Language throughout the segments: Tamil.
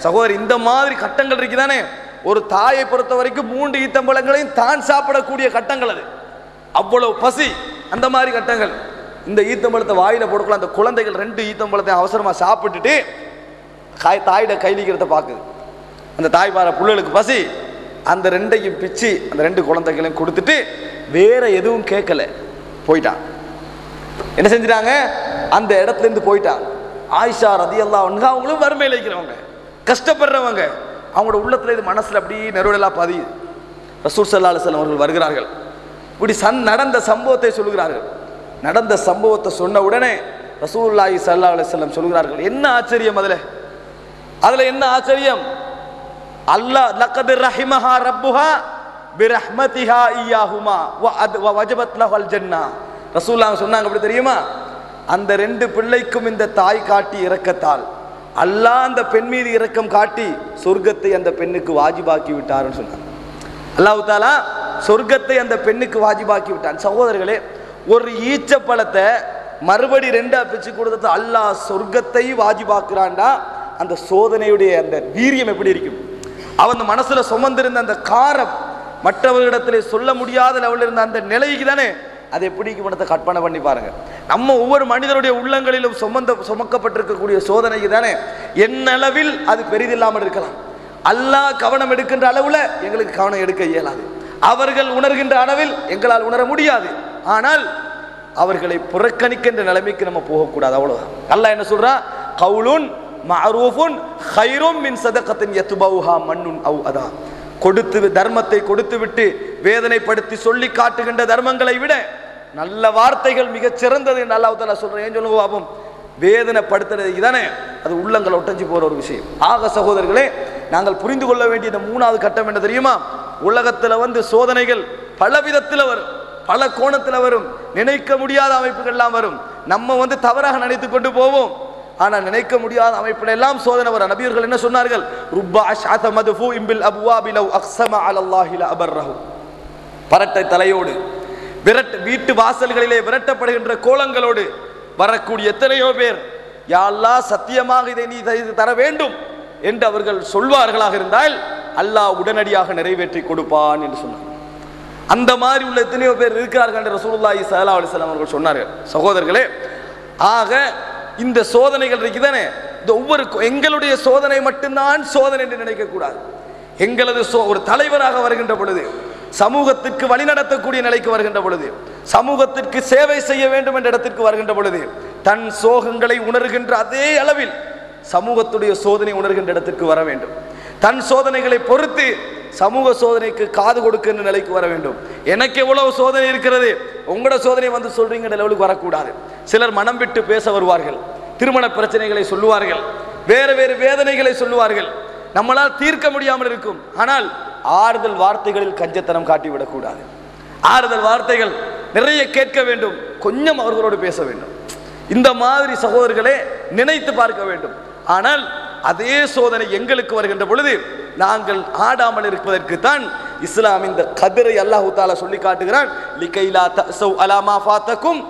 சகோதரி, இந்த மாதிரி கட்டங்கள் இருக்குதானே. ஒரு தாயை பொறுத்த வரைக்கும் 3 ஈத்தம்பழங்களையும் தான் சாப்பிடக்கூடிய கட்டங்கள் அது. அவ்வளவு பசி, அந்த மாதிரி கட்டங்கள். இந்த ஈத்தம்பழத்தை வாயில போடக்கூடாது. அந்த குழந்தைகள் 2 ஈத்தம்பழத்தை அவசரமா சாப்பிட்டுட்டு தாயிட கைலிக்கிறத பார்க்குது. அந்த தாய் பார புள்ளைகளுக்கு பசி, அந்த 2ஐயும் பிச்சு அந்த 2 குழந்தைகளையும் கொடுத்துட்டு வேற எதுவும் கேட்கல, போயிட்டான். என்ன செஞ்சிட்டாங்க? அந்த இடத்துல இருந்து போயிட்டாங்க. ஆயிஷா ரலியல்லாஹு அன்ஹா அவங்களும் வறுமையில் இருக்கிறவங்க, கஷ்டப்படுறவங்க. அவங்களோட உள்ளத்துல இது மனசுல அப்படியே நெருடலா பதியுது. ரசூல் ஸல்லல்லாஹு அலைஹி வஸல்லம் அவர்கள் வருகிறார்கள். இப்படி நடந்த சம்பவத்தை சொல்கிறார்கள். நடந்த சம்பவத்தை சொன்ன உடனே ரசூலுல்லாஹி ஸல்லல்லாஹு அலைஹி வஸல்லம் சொல்கிறார்கள், என்ன ஆச்சரியம் அதுல என்ன ஆச்சரியம்? அல்லாஹ் லக்கத் ரஹிமஹா ரப்புஹா பிரஹ்மதிஹா இய்யாஹுமா வ வஜபத் லஹல் ஜன்னah. ரசூலுல்லாஹ் சொன்னாங்க, அப்படி தெரியுமா, அந்த 2 பிள்ளைக்கும் இந்த தாய் காட்டி இரக்கத்தால் அல்லாஹ் அந்த பெண் மீது இரக்கம் காட்டி சொர்க்கத்தை அந்த பெண்ணுக்கு வாஜிபாக்கி விட்டார்னு சொன்னாங்க. அல்லாஹ் தஆலா சொர்க்கத்தை அந்த பெண்ணுக்கு வாஜிபாக்கி விட்டான். சகோதரர்களே, ஒரு ஈச்ச பழத்தை மறுபடி 2ஆ பிச்சு கொடுத்து அல்லாஹ் சொர்க்கத்தை வாஜிபாக்குறான்டா, அந்த சோதனையுடைய அந்த வீரியம் எப்படி இருக்கும்? அவன் மனசுல சுமந்திருந்த அந்த காரம், மற்றவர்களிடத்திலே சொல்ல முடியாத லெவலில் இருந்த அந்த நிலைக்கு தானே அது எப்படி மனத்தை கற்பனை பண்ணி பாருங்க. நம்ம ஒவ்வொரு மனிதருடைய உள்ளங்களிலும் சுமக்கப்பட்டிருக்கக்கூடிய சோதனைக்கு தானே என்னளவில் அது பெரிதில்லாமல் இருக்கலாம். அல்லாஹ் கவனம் எடுக்கின்ற அளவுல எங்களுக்கு கவனம் எடுக்க இயலாது. அவர்கள் உணர்கின்ற அளவில் எங்களால் உணர முடியாது. ஆனால் அவர்களை புறக்கணிக்கின்ற நிலைமைக்கு நம்ம போகக்கூடாது, அவ்வளவுதான். அல்லாஹ் என்ன சொல்றா? கவுலுன் மஅரூஃபுன் கைரும் மின் சதகத்தின் யத்பவுஹா மன்னுன் அவ் அதா. கொடுத்து தர்மத்தை கொடுத்து விட்டு வேதனைப்படுத்தி சொல்லி காட்டுகின்ற தர்மங்களை விட நல்ல வார்த்தைகள் மிகச் சிறந்தது என்று அல்லாஹ் தஆலா சொல்றேன். ஏன் சொல்லுங்க பாப்போம்? வேதனைப்படுத்துறதுக்கு தானே அது உள்ளங்கள் ஒட்டஞ்சு போற ஒரு விஷயம். ஆக சகோதரர்களே, நாங்கள் புரிந்து கொள்ள வேண்டிய இந்த 3வது கட்டம் என்ன தெரியுமா? உலகத்துல சோதனைகள் பல விதத்துல வரும், பல கோணத்துல வரும், நினைக்க முடியாத அமைப்புகள்லாம் வரும். நம்ம தவறாக நினைத்து கொண்டு போவோம். ஆனால் நினைக்க முடியாத அமைப்பில் எல்லாம் சோதனை வர. நபியர்கள் என்ன சொன்னார்கள்? ருப்பா அஷ்அத மதுஃபூஇன் பில் அப்வாபி லவ் அக்ஸம அலல்லாஹி லஅபர்ரஹு. பரட்டை தலையோடு வீட்டு வாசல்களிலே விரட்டப்படுகின்ற கோலங்களோடு வரக்கூடிய எத்தனையோ பேர், யா அல்லாஹ் சத்தியமாக இதை நீ தர வேண்டும் என்று அவர்கள் சொல்வார்களாக இருந்தால் அல்லாஹ் உடனடியாக நிறைவேற்றி கொடுப்பான் என்று சொன்னார். அந்த மாதிரி உள்ள எத்தனையோ பேர் இருக்கிறார்கள் என்று ரசூலுல்லாஹி ஸல்லல்லாஹு அலைஹி வஸல்லம் அவர்கள் சொன்னார்கள். சகோதரர்களே, ஆக இந்த சோதனைகள் இருக்குதானே, இந்த ஒவ்வொரு எங்களுடைய சோதனை மட்டும்தான் சோதனை என்று நினைக்க கூடாது. எங்களது ஒரு தலைவராக வருகின்ற பொழுது, சமூகத்திற்கு வழிநடத்தக்கூடிய நிலைக்கு வருகின்ற பொழுது, சமூகத்திற்கு சேவை செய்ய வேண்டும் என்ற இடத்திற்கு வருகின்ற பொழுது, தன் சோகங்களை உணர்கின்ற அதே அளவில் சமூகத்துடைய சோதனை உணர்கின்ற இடத்திற்கு வர வேண்டும். தன் சோதனைகளை பொறுத்து சமூக சோதனைக்கு காது கொடுக்கின்ற நிலைக்கு வர வேண்டும். எனக்கு எவ்வளவு சோதனை இருக்கிறது, உங்களோட சோதனை சொல்றீங்க லெவலுக்கு வரக்கூடாது. சிலர் மனம் விட்டு பேச வருவார்கள், திருமண பிரச்சனைகளை சொல்லுவார்கள், வேறு வேறு வேதனைகளை சொல்லுவார்கள். நம்மளால் தீர்க்க முடியாமல் இருக்கும். ஆனால் ஆறுதல் வார்த்தைகளில் கஞ்சத்தனம் காட்டிவிடக்கூடாது. ஆறுதல் வார்த்தைகள் நிறைய கேட்க வேண்டும், கொஞ்சம் அவர்களோடு பேச வேண்டும். இந்த மாதிரி சகோதரர்களே நினைத்து பார்க்க வேண்டும். ஆனால் அதே சோதனை எங்களுக்கு வருகின்ற பொழுது நாங்கள் ஆடாமல் இருப்பதற்கு தான் இஸ்லாம் இந்த கதிரை அல்லாஹ் தஆலா சொல்லி காட்டுகிறான். லிகைலா தஸௌ அலா மா ஃபாதகும்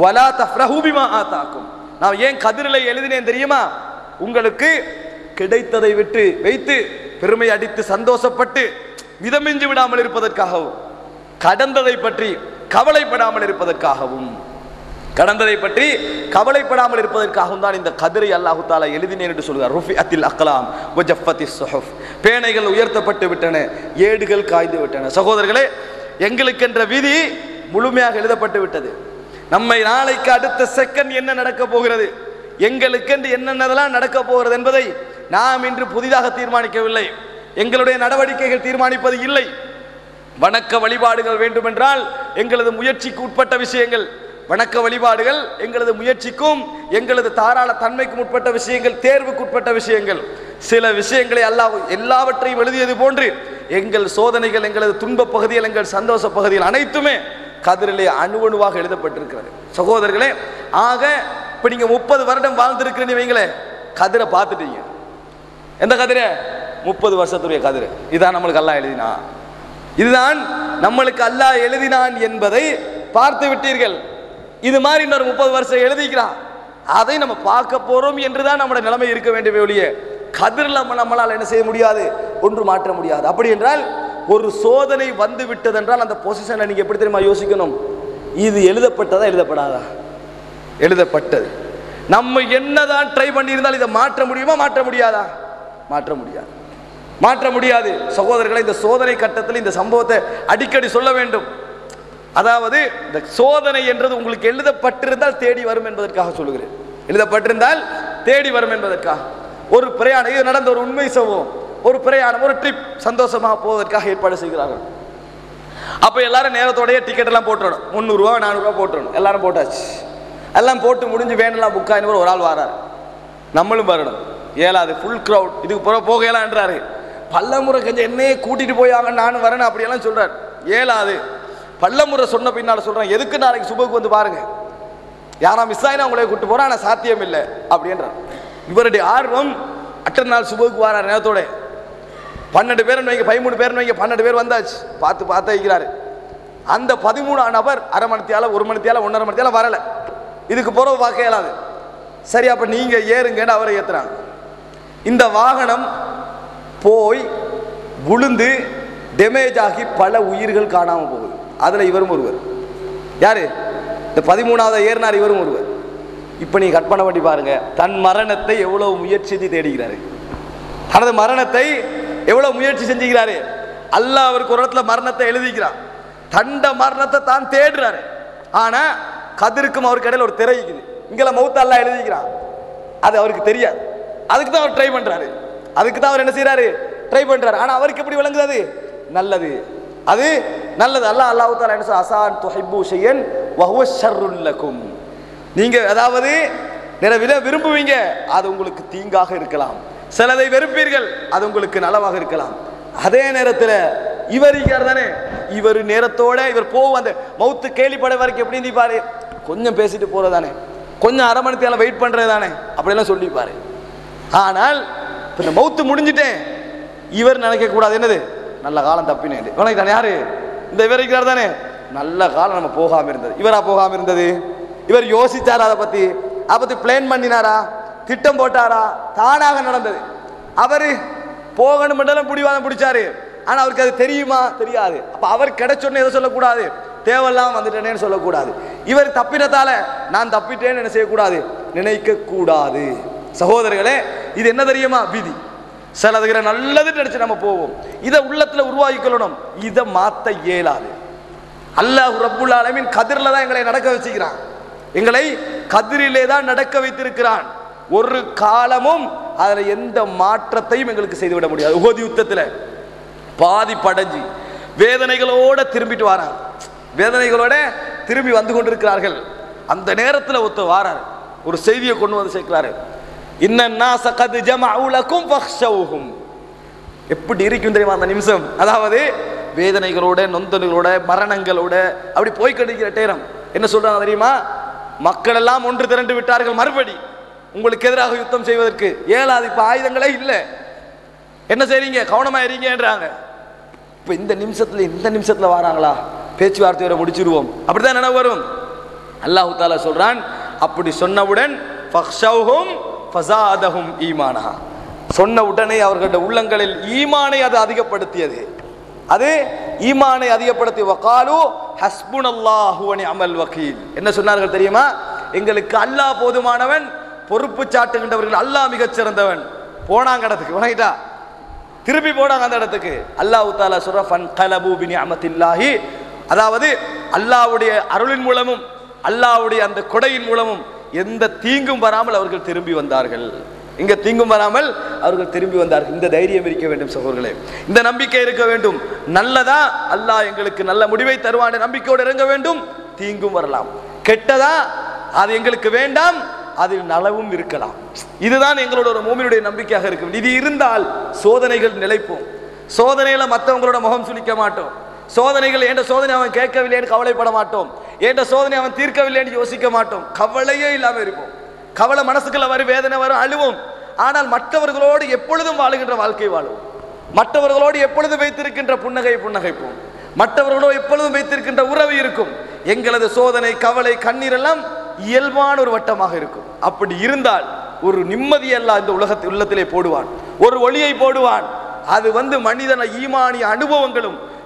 வலா தஃப்ரஹு பிமா ஆதாகும். நான் ஏன் கதிரிலே எழுதினேன் தெரியுமா? உங்களுக்கு கிடைத்ததை விட்டு வைத்து பெருமை அடித்து சந்தோஷப்பட்டு மிதமின்றி விடாமல் இருப்பதற்காகவும், கடந்ததை பற்றி கவலைப்படாமல் இருப்பதற்காகவும், கடந்ததை பற்றி கவலைப்படாமல் இருப்பதற்காகவும் தான் இந்த கதிரை அல்லாஹ் தஆலா எழுதினேன் என்று சொல்கிறார். ருஃபிஅத்தில் அக்லாம் வஜஃபத்திஸ் சுஹுஃப். பேனைகள் உயர்த்தப்பட்டு விட்டன, ஏடுகள் காய்ந்து விட்டன. சகோதரர்களே, எங்களுக்கென்ற விதி முழுமையாக எழுதப்பட்டு விட்டது. நம்மை நாளைக்கு அடுத்த செகண்ட் என்ன நடக்க போகிறது, எங்களுக்கென்று என்னென்னதெல்லாம் நடக்க போகிறது என்பதை நாம் இன்று புதிதாக தீர்மானிக்கவில்லை. எங்களுடைய நடவடிக்கைகள் தீர்மானிப்பது இல்லை. வணக்க வழிபாடுகள் வேண்டுமென்றால் எங்களது முயற்சிக்கு உட்பட்ட விஷயங்கள், வணக்க வழிபாடுகள் எங்களது முயற்சிக்கும் எங்களது தாராள தன்மைக்கும் உட்பட்ட விஷயங்கள், தேர்வுக்கு உட்பட்ட விஷயங்கள். சில விஷயங்களை அல்லாஹ் எல்லாவற்றையும் எழுதியது போன்று எங்கள் சோதனைகள், எங்களது துன்ப பகுதிகள், எங்கள் சந்தோஷ பகுதிகள் அனைத்துமே கதிரிலே அணுவணுவாக எழுதப்பட்டிருக்கிறது. சகோதரர்களே, ஆக இப்ப நீங்க 30 வருடம் வாழ்ந்திருக்கிறீங்க வைங்களே, கதிரை பார்த்துட்டீங்க. எந்த கதிரை? 30 வருஷத்துடைய கதிரை. இதான் நம்மளுக்கு அல்லாஹ் எழுதினான், இதுதான் நம்மளுக்கு அல்லாஹ் எழுதினான் என்பதை பார்த்து விட்டீர்கள். இது மாதிரி இன்னொரு 30 வருஷம் எழுதிக்கிறான், அதை நம்ம பார்க்க போறோம் என்றுதான் நம்முடைய நிலைமை இருக்க வேண்டிய ஒழிய கதிரில் நம்மளால் என்ன செய்ய முடியாது, ஒன்று மாற்ற முடியாது. அப்படி என்றால் ஒரு சோதனை வந்து விட்டது என்றால் அந்த பொசிஷனை நீங்க எப்படி தெரியுமா யோசிக்கணும்? இது எழுதப்பட்டதா எழுதப்படாதா? எழுதப்பட்டது. நம்ம என்னதான் ட்ரை பண்ணியிருந்தால் இதை மாற்ற முடியுமா? மாற்ற முடியாதா? மாற்ற முடியாது, மாற்ற முடியாது. சகோதரர்களை, இந்த சோதனை கட்டத்தில் இந்த சம்பவத்தை அடிக்கடி சொல்ல வேண்டும். அதாவது இந்த சோதனை என்றது உங்களுக்கு எழுதப்பட்டிருந்தால் தேடி வரும் என்பதற்காக சொல்லுகிறேன். எழுதப்பட்டிருந்தால் தேடி வரும் என்பதற்காக. ஒரு பிரயாணம், இது நடந்த ஒரு உண்மை சம்பவம். ஒரு பிரயாணம், ஒரு ட்ரிப் சந்தோஷமாக போவதற்காக ஏற்பாடு செய்கிறார்கள். அப்ப எல்லாரும் நேரத்தோடய டிக்கெட் எல்லாம் போட்டுறணும். 300 ரூபா 400 ரூபா போட்டுறணும். எல்லாரும் போட்டாச்சு. எல்லாம் போட்டு முடிஞ்சு வேனெல்லாம் புக் ஆயின்னு ஒரு ஆள் வராரு. நம்மளும் வரணும். ஏலாது, ஃபுல் க்ரௌட், இதுக்கு போக ஏலான்றாரு. பல்லமுறை கொஞ்சம் என்னையே கூட்டிட்டு போயாங்க, நானும் வரணும் அப்படியெல்லாம் சொல்றாரு. ஏலாது. பல்லமுறை சொன்ன பின்னால் சொல்றேன், எதுக்கு நாளைக்கு சுபுக்கு வந்து பாருங்க, யாரா மிஸ் ஆயினா உங்களை கூட்டு போறேன், ஆனால் சாத்தியம் இல்லை அப்படின்றார். இவருடைய ஆர்வம் அட்டர் நாள் சுபுக்கு வர நேரத்தோட 12 பேர் வைங்க, 13 பேர் வைங்க, 12 பேர் வந்தாச்சு. பார்த்து வைக்கிறாரு. அந்த 13 நபர் அரை மணித்தியால, 1 மணித்தியால, 1.5 மணித்தியால வரல. இதுக்கு போற பார்க்க இயலாது. சரி, அப்ப நீங்க ஏறுங்கன்னு அவரை ஏத்துறாங்க. இந்த வாகனம் போய் விழுந்து டேமேஜ் ஆகி பல உயிர்கள் காணாம போகுது. அதுல இவரும் ஒருவர். யாரு? இந்த 13வது ஏறினார், இவரும் ஒருவர். இப்ப நீ கற்பனை பண்ணி பாருங்க, தன் மரணத்தை எவ்வளவு முயற்சி தேடுகிறாரு. தனது மரணத்தை எவ்வளவு முயற்சி செஞ்சுக்கிறாரு. அல்லாஹ் அவருக்கு ஒரு இடத்துல மரணத்தை எழுதிக்கிறான். தண்ட மரணத்தை தான் தேடுறாரு. ஆனா கதிருக்கும் அவருக்கு இடையில ஒரு திரை இருக்குது. இங்கெல்லாம் மௌத்த அல்லாஹ் எழுதிக்கிறான். அது அவருக்கு தெரியாது. அதுக்கு தான் அவர் ட்ரை பண்றாரு. அதுக்கு தான் அவர் என்ன செய்யறாரு? ட்ரை பண்றாரு. ஆனா அவருக்கு எப்படி விளங்குது? அது நல்லது, அது நல்லது. அல்லாஹ் தஆலா என்ன சொல்றார்? அஸான் துஹிப்பு ஷையன் வ ஹுவ ஷர்ருல் லகும். நீங்க அதாவது நிறைய விரும்புவீங்க, அது உங்களுக்கு தீங்காக இருக்கலாம். சிலதை வெறுப்பீர்கள், அது உங்களுக்கு நலவாக இருக்கலாம். அதே நேரத்தில் இவர் தானே, இவர் நேரத்தோட இவர் போகும். அந்த மௌத்து கேள்விப்பட வரைக்கும் எப்படி இருப்பாரு? கொஞ்சம் பேசிட்டு போறதானே, கொஞ்சம் அரை மணி நேரம் வெயிட் பண்றது தானே, அப்படியெல்லாம் சொல்லிப்பாரு. ஆனால் இந்த மௌத்து முடிஞ்சுட்டேன், இவர் நினைக்க கூடாது என்னது, நல்ல காலம் தப்பினேன். உனக்கு தானே யாரு? இந்த இவர் இருக்கிறார் தானே, நல்ல காலம் நம்ம போகாம இருந்தது. இவரா போகாம இருந்தது? இவர் யோசிச்சாரா? அதை பத்தி பிளான் பண்ணினாரா? திட்டம் போட்டாரா? தானாக நடந்தது. அவரு போகணும் பிடிவாதம் பிடிச்சாரு. ஆனா அவருக்கு அது தெரியுமா? தெரியாது. அப்ப அவர் கிடைச்சோன்னு எதை சொல்லக்கூடாது? தேவையில்லாம வந்துட்டேன்னு சொல்லக்கூடாது. இவர் தப்பினத்தால நான் தப்பிட்டேன்னு என்ன செய்யக்கூடாது? நினைக்க கூடாது. சகோதரர்களே, இது என்ன தெரியுமா? விதி. சிலதுகிற நல்லது நினைச்சு நம்ம போவோம். இதை உள்ளத்துல உருவாக்கிக்கொள்ளணும். இதை மாத்த இயலாது. அல்லாஹ் ரப்புல் ஆலமீன் கதிரில தான் எங்களை நடக்க வச்சுக்கிறான். எங்களை கதிரிலே தான் நடக்க வைத்திருக்கிறான். ஒரு காலமும் அதுல எந்த மாற்றத்தையும் எங்களுக்கு செய்துவிட முடியாது. உஹது யுத்தத்தில் பாதி படைஞ்சு வேதனைகளோட திரும்பிட்டு வராங்க. வேதனைகளோட திரும்பி வந்து கொண்டிருக்கிறார்கள். அந்த நேரத்தில் ஒருத்தர் வாரார், ஒரு செய்தியை கொண்டு வந்து சேர்க்கிறாரு. இன்னன்னாஸ கத் ஜமஉ லகும் ஃபக்ஷவுஹும். எப்படி இருக்கும் தெரியுமா அந்த நிமிஷம்? அதாவது வேதனைகளோட, நொந்தல்களோட, மரணங்களோட அப்படி போய் கிடைக்கிற நேரம் என்ன சொல்றாங்க தெரியுமா? மக்கள் எல்லாம் ஒன்று திரண்டு விட்டார்கள். மறுபடி உங்களுக்கு எதிராக யுத்தம் செய்வதற்கு ஏழாது. இப்ப ஆயுதங்களே இல்லை. என்ன செய்றீங்க? கவனமா இருங்கன்றாங்க. இப்ப இந்த நிமிஷத்துல வராங்களா? பேச்சுவார்த்தையோட முடிச்சிருவோம், அப்படிதான் நினைவு வரும். அல்லாஹ் தஆலா சொல்றான், அப்படி சொன்னவுடன் ஃபக்ஷவுஹும் ஃபஸாதஹும் ஈமானா. சொன்ன உடனே அவர்களுடைய உள்ளங்களில் ஈமானை அது அதிகப்படுத்தியது. அது ஈமானை அதிகப்படுத்தி வகாலு ஹஸ்புனல்லாஹு வ நிஅமல் வகீல். என்ன சொன்னார்கள் தெரியுமா? எங்களுக்கு அல்லாஹ் போதுமானவன், பொறுப்பு சாட்டுகின்றவர்கள் அல்லாஹ் மிகச் சிறந்தவன். போனாங்க இடத்துக்கு, வணங்கிட்டா திருப்பி போனாங்க அந்த இடத்துக்கு. அல்லாஹ் தஆலா சொல்ற ஃபன்கலபு பினிஅமத்தில்லாஹி, அதாவது அல்லாஹ்வுடைய அருளின் மூலமும் அல்லாஹ்வுடைய அந்த கொடையின் மூலமும் எந்த தீங்கும் வராமல் அவர்கள் திரும்பி வந்தார்கள். இங்க தீங்கும் வராமல் அவர்கள் திரும்பி வந்தார்கள். இந்த தைரியம் இருக்க வேண்டும் சகோதரர்களே, இந்த நம்பிக்கை இருக்க வேண்டும். நல்லதா அல்லாஹ் எங்களுக்கு நல்ல முடிவை தருவான் நம்பிக்கையோடு இறங்க வேண்டும். தீங்கும் வரலாம், கெட்டதா அது எங்களுக்கு வேண்டாம், அதில் நலவும் இருக்கலாம். இதுதான் எங்களோட ஒரு மூமினுடைய நம்பிக்கையாக இருக்கும். இது இருந்தால் சோதனைகள் நிலைப்போம். சோதனையில மற்றவங்களோட முகம் சுளிக்க மாட்டோம். சோதனைகள் என்ற சோதனை அவன் கேட்கவில்லைன்னு கவலைப்பட மாட்டோம். என்ற சோதனை அவன் தீர்க்கவில்லைன்னு யோசிக்க மாட்டோம். கவலையே இல்லாம இருப்போம். கவலை மனசுக்குள்ள வரும், வேதனை வரும், அழுவோம். ஆனால் மற்றவர்களோடு எப்பொழுதும் வாழுகின்ற வாழ்க்கை வாழுவோம். மற்றவர்களோடு எப்பொழுதும் வைத்திருக்கின்ற புன்னகைப்போம். மற்றவர்களோடு எப்பொழுதும் வைத்திருக்கின்ற உறவு இருக்கும். எங்களது சோதனை, கவலை, கண்ணீர் எல்லாம் இயல்பான ஒரு வட்டமாக இருக்கும். அப்படி இருந்தால் ஒரு நிம்மதி அல்லாஹ் இந்த உள்ளத்திலே போடுவான், ஒரு ஒளியை போடுவான். அது மனிதன ஈமானிய அனுபவங்களும்